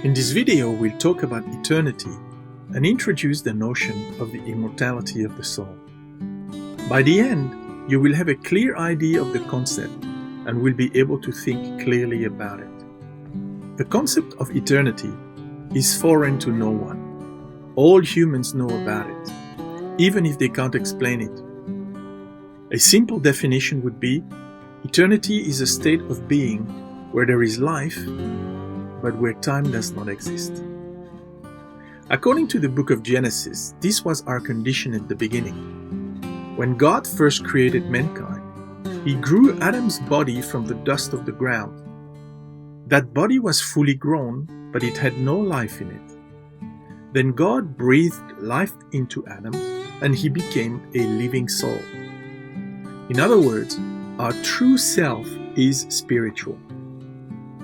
In this video, we'll talk about eternity and introduce the notion of the immortality of the soul. By the end, you will have a clear idea of the concept and will be able to think clearly about it. The concept of eternity is foreign to no one. All humans know about it, even if they can't explain it. A simple definition would be, eternity is a state of being where there is life, but where time does not exist. According to the book of Genesis, this was our condition at the beginning. When God first created mankind, He grew Adam's body from the dust of the ground. That body was fully grown, but it had no life in it. Then God breathed life into Adam, and he became a living soul. In other words, our true self is spiritual.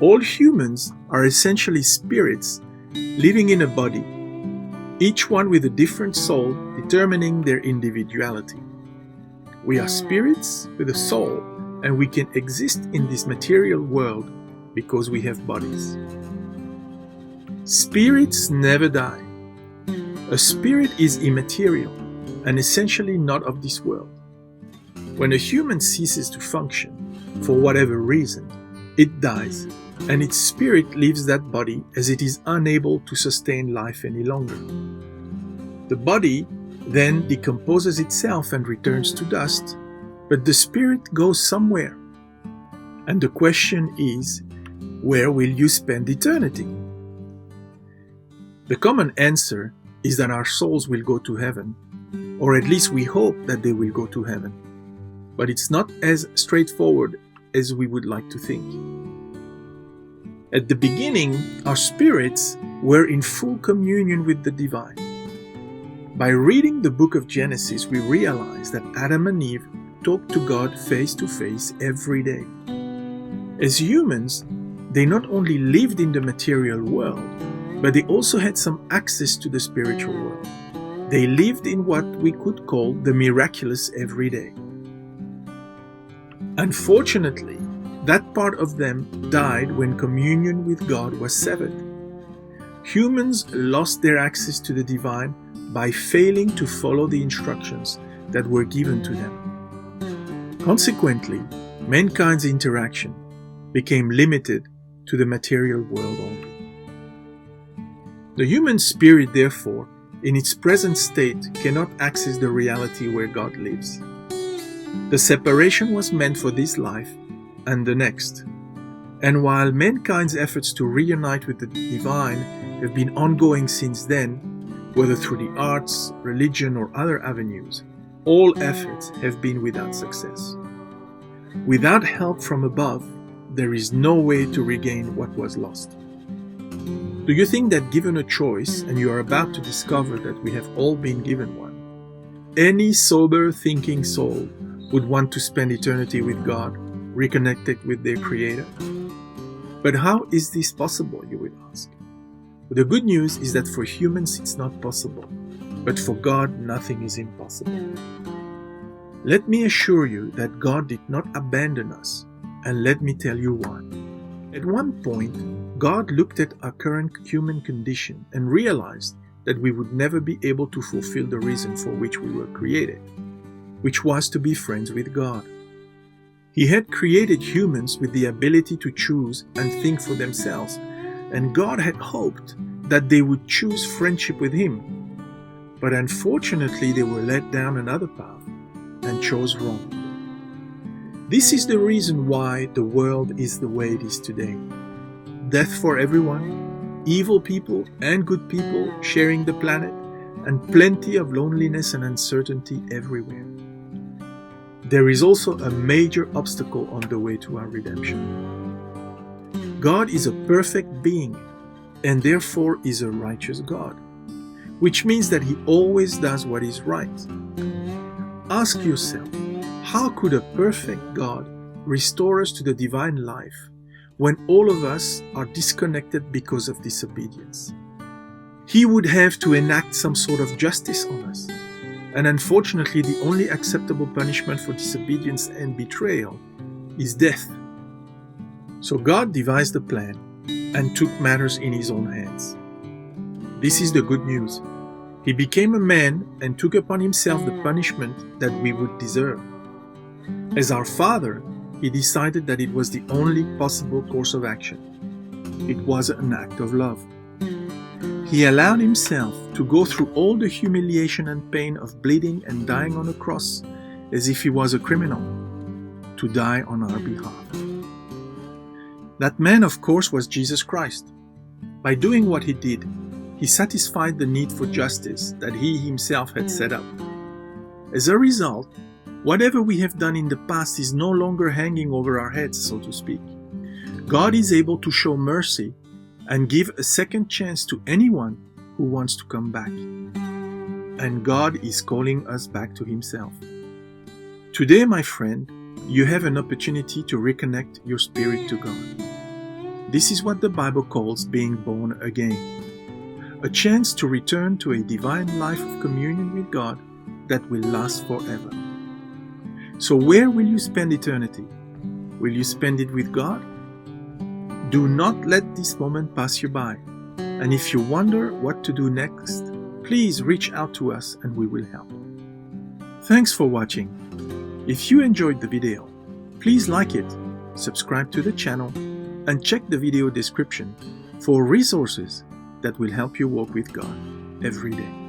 All humans are essentially spirits living in a body, each one with a different soul determining their individuality. We are spirits with a soul, and we can exist in this material world because we have bodies. Spirits never die. A spirit is immaterial and essentially not of this world. When a human ceases to function, for whatever reason, it dies, and its spirit leaves that body as it is unable to sustain life any longer. The body then decomposes itself and returns to dust, but the spirit goes somewhere. And the question is, where will you spend eternity? The common answer is that our souls will go to heaven, or at least we hope that they will go to heaven. But it's not as straightforward as we would like to think. At the beginning, our spirits were in full communion with the divine. By reading the book of Genesis, we realize that Adam and Eve talked to God face to face every day. As humans, they not only lived in the material world, but they also had some access to the spiritual world. They lived in what we could call the miraculous every day. Unfortunately, that part of them died when communion with God was severed. Humans lost their access to the divine by failing to follow the instructions that were given to them. Consequently, mankind's interaction became limited to the material world only. The human spirit, therefore, in its present state, cannot access the reality where God lives. The separation was meant for this life and the next. And while mankind's efforts to reunite with the divine have been ongoing since then, whether through the arts, religion, or other avenues, all efforts have been without success. Without help from above, there is no way to regain what was lost. Do you think that given a choice, and you are about to discover that we have all been given one, any sober thinking soul would want to spend eternity with God, reconnected with their Creator? But how is this possible, you will ask? The good news is that for humans it's not possible, but for God nothing is impossible. Let me assure you that God did not abandon us, and let me tell you why. At one point, God looked at our current human condition and realized that we would never be able to fulfill the reason for which we were created, which was to be friends with God. He had created humans with the ability to choose and think for themselves, and God had hoped that they would choose friendship with Him. But unfortunately, they were led down another path and chose wrong. This is the reason why the world is the way it is today. Death for everyone, evil people and good people sharing the planet, and plenty of loneliness and uncertainty everywhere. There is also a major obstacle on the way to our redemption. God is a perfect being, and therefore is a righteous God, which means that He always does what is right. Ask yourself, how could a perfect God restore us to the divine life when all of us are disconnected because of disobedience? He would have to enact some sort of justice on us. And unfortunately, the only acceptable punishment for disobedience and betrayal is death. So God devised a plan and took matters in his own hands. This is the good news. He became a man and took upon himself the punishment that we would deserve. As our Father, he decided that it was the only possible course of action. It was an act of love. He allowed himself to go through all the humiliation and pain of bleeding and dying on a cross as if he was a criminal, to die on our behalf. That man, of course, was Jesus Christ. By doing what he did, he satisfied the need for justice that he himself had set up. As a result, whatever we have done in the past is no longer hanging over our heads, so to speak. God is able to show mercy and give a second chance to anyone who wants to come back. And God is calling us back to Himself. Today, my friend, you have an opportunity to reconnect your spirit to God. This is what the Bible calls being born again. A chance to return to a divine life of communion with God that will last forever. So where will you spend eternity? Will you spend it with God? Do not let this moment pass you by. And if you wonder what to do next, please reach out to us and we will help. Thanks for watching. If you enjoyed the video, please like it, subscribe to the channel, and check the video description for resources that will help you walk with God every day.